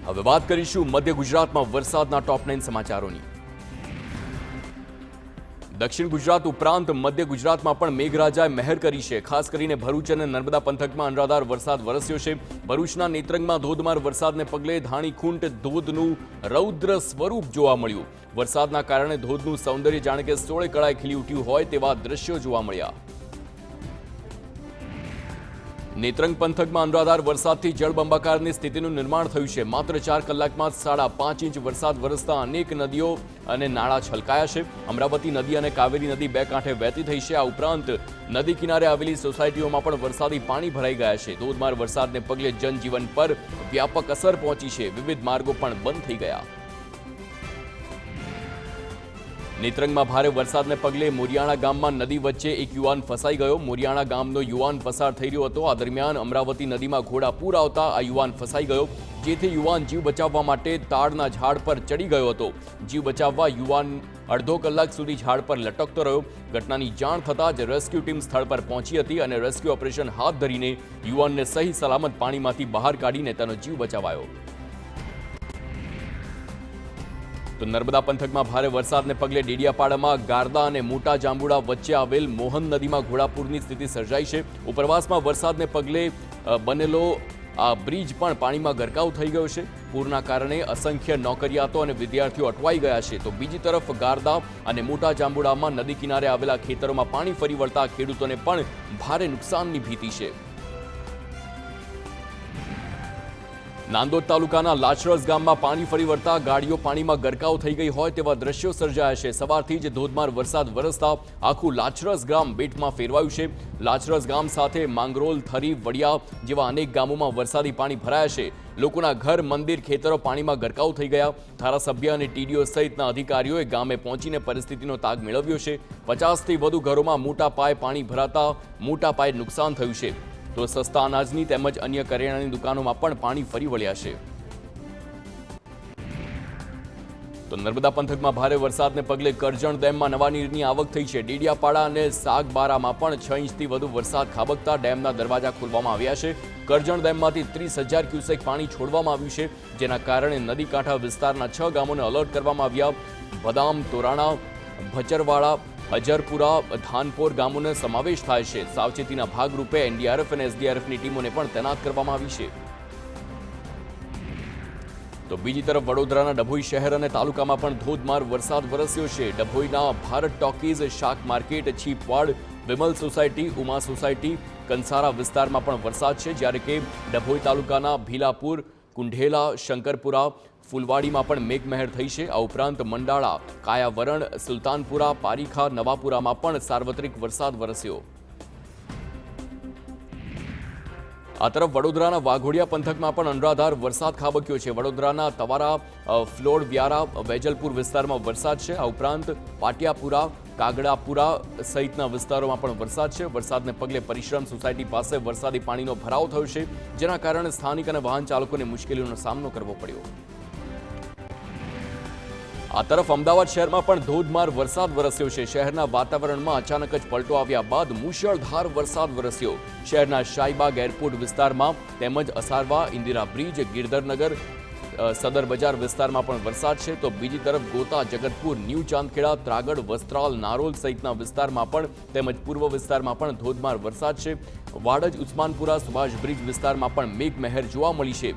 હવે વાત કરીશું મધ્ય ગુજરાતમાં વરસાદના ટોપ 9 સમાચારોની। દક્ષિણ ગુજરાત ઉપરાંત મધ્ય ગુજરાતમાં પણ મેઘરાજાએ મહેર કરી છે। ખાસ કરીને ભરૂચ અને નર્મદા પંથકમાં અનરાધાર વરસાદ વરસ્યો છે। ભરૂચના નેત્રંગમાં ધોધમાર વરસાદને પગલે ધાણીખૂંટ ધોધનું રૌદ્ર સ્વરૂપ જોવા મળ્યું। વરસાદના કારણે ધોધનું સૌંદર્ય જાણે કે સોળે કળાએ ખીલી ઉઠ્યું હોય તેવા દ્રશ્યો જોવા મળ્યા। નેત્રંગ પંથકમાં અનરાધાર વરસાદથી જળબંબાકારની સ્થિતિનું નિર્માણ થયું છે। માત્ર 4 કલાકમાં 5.5 ઇંચ વરસાદ વરસતા અનેક નદીઓ અને નાળા છલકાયા છે। અમરાવતી નદી અને કાવેરી નદી બે કાંઠે વહેતી થઈ છે। આ ઉપરાંત નદી કિનારે આવેલી સોસાયટીઓમાં પણ વરસાદી પાણી ભરાઈ ગયા છે। ધોધમાર વરસાદને પગલે જનજીવન પર વ્યાપક અસર પહોંચી છે। વિવિધ માર્ગો પણ બંધ થઈ ગયા। નેત્રંગમાં ભારે વરસાદને પગલે મોરિયાણા ગામમાં નદી વચ્ચે એક યુવાન ફસાઈ ગયો। મોરિયાણા ગામનો યુવાન પસાર થઈ રહ્યો હતો। આ દરમિયાન અમરાવતી નદીમાં ઘોડાપૂર આવતા આ યુવાન ફસાઈ ગયો, જેથી યુવાન જીવ બચાવવા માટે તાડના ઝાડ પર ચડી ગયો હતો। જીવ બચાવવા યુવાન અડધો કલાક સુધી ઝાડ પર લટકતો રહ્યો। ઘટનાની જાણ થતાં જ રેસ્ક્યુ ટીમ સ્થળ પર પહોંચી હતી અને રેસ્ક્યુ ઓપરેશન હાથ ધરીને યુવાનને સહી સલામત પાણીમાંથી બહાર કાઢીને તેનો જીવ બચાવાયો। તો નર્મદા પંથકમાં ભારે વરસાદને પગલે ડેડિયાપાડામાં ગારદા અને મોટા જાંબુડા વચ્ચે આવેલ મોહન નદીમાં ઘોડાપૂરની સ્થિતિ સર્જાઈ છે। ઉપરવાસમાં વરસાદને પગલે બનેલો આ બ્રિજ પણ પાણીમાં ગરકાવ થઈ ગયો છે। પૂરના કારણે અસંખ્ય નોકરિયાતો અને વિદ્યાર્થીઓ અટવાઈ ગયા છે। તો બીજી તરફ ગારદા અને મોટા જાંબુડામાં નદી કિનારે આવેલા ખેતરોમાં પાણી ફરી વળતા ખેડૂતોને પણ ભારે નુકસાનની ભીતિ છે। નાંદોદ તાલુકાના લાચરસ ગામમાં પાણી ફરી વળતા ગાડીઓ પાણીમાં ગરકાવ થઈ ગઈ હોય તેવા દ્રશ્યો સર્જાયા છે। સવારથી જ ધોધમાર વરસાદ વરસતા આખું લાચરસ ગામ બેટમાં ફેરવાયું છે। લાચરસ ગામ સાથે માંગરોલ, થરી, વડિયા જેવા અનેક ગામોમાં વરસાદી પાણી ભરાયા છે। લોકોના ઘર, મંદિર, ખેતરો પાણીમાં ગરકાવ થઈ ગયા। ધારાસભ્ય અને ટીડીઓ સહિતના અધિકારીઓએ ગામે પહોંચીને પરિસ્થિતિનો તાગ મેળવ્યો છે। 50થી વધુ ઘરોમાં મોટા પાયે પાણી ભરાતા મોટા પાયે નુકસાન થયું છે। તો સસ્તા અનાજની તેમજ અન્ય કરિયાણાની દુકાનોમાં પણ પાણી ફરી વળ્યા છે। તો નર્મદા પંથકમાં ભારે વરસાદને પગલે કરજણ ડેમમાં નવા નીરની આવક થઈ છે। ડેડિયાપાડા અને સાગબારામાં પણ 6 ઇંચથી વધુ વરસાદ ખાબકતા ડેમના દરવાજા ખોલવામાં આવ્યા છે। કરજણ ડેમમાંથી 30,000 ક્યુસેક પાણી છોડવામાં આવ્યું છે, જેના કારણે નદી કાંઠા વિસ્તારના 6 ગામોને એલર્ટ કરવામાં આવ્યા। બદામ, તોરાણા, ભચરવાડા, અજરપુરા, ધાનપોર ગામોનો સમાવેશ થાય છે। સાવચેતીના ભાગરૂપે એનડીઆરએફ અને એસડીઆરએફની ટીમોને પણ તૈનાત કરવામાં આવી છે। તો બીજી તરફ વડોદરાના ડભોઈ શહેર અને તાલુકામાં પણ ધોધમાર વરસાદ વરસ્યો છે। ડભોઈના ભારત ટોકીઝ, શાક market, Chhipwad, Vimal society, Uma society, Kansara વિસ્તારમાં પણ વરસાદ છે, જ્યારે કે ડભોઈ તાલુકાના ભીલાપુર, કુંઢેલા, શંકરપુરા, ફૂલવાડીમાં પણ મેઘમહેર થઈ છે। આ ઉપરાંત મંડાળા, કાયાવરણ, સુલતાનપુરા, પારીખા, નવાપુરામાં પણ સાર્વત્રિક વરસાદ વરસ્યો। આ તરફ વડોદરાના વાઘોડિયા પંથકમાં પણ અનરાધાર વરસાદ ખાબક્યો છે। વડોદરાના તવારા, ફ્લોડ, વ્યારા, વેજલપુર વિસ્તારમાં વરસાદ છે। આ ઉપરાંત પાટિયાપુરા, કાગડાપુરા સહિતના વિસ્તારોમાં પણ વરસાદ છે। વરસાદને પગલે પરિશ્રમ સોસાયટી પાસે વરસાદી પાણીનો ભરાવ થયો છે, જેના કારણે સ્થાનિક અને વાહન ચાલકોને મુશ્કેલીઓનો સામનો કરવો પડ્યો। આ તરફ અમદાવાદ શહેરમાં પણ ધોધમાર વરસાદ વરસ્યો છે। શહેરના વાતાવરણમાં અચાનક જ પલટો આવ્યા બાદ મુશળધાર વરસાદ વરસ્યો। શહેરના શાહીબાગ એરપોર્ટ વિસ્તારમાં તેમજ અસારવા, ઇન્દિરા બ્રિજ, ગિરધરનગર, સદર બજાર વિસ્તારમાં પણ વરસાદ છે। તો બીજી તરફ ગોતા, જગતપુર, ન્યૂ ચાંદખેડા, ત્રાગડ, વસ્ત્રાલ, નારોલ સહિતના વિસ્તારમાં પણ તેમજ પૂર્વ વિસ્તારમાં પણ ધોધમાર વરસાદ છે। વાડજ, ઉસ્માનપુરા, સુભાષ બ્રિજ વિસ્તારમાં પણ મેઘમહેર જોવા મળી છે।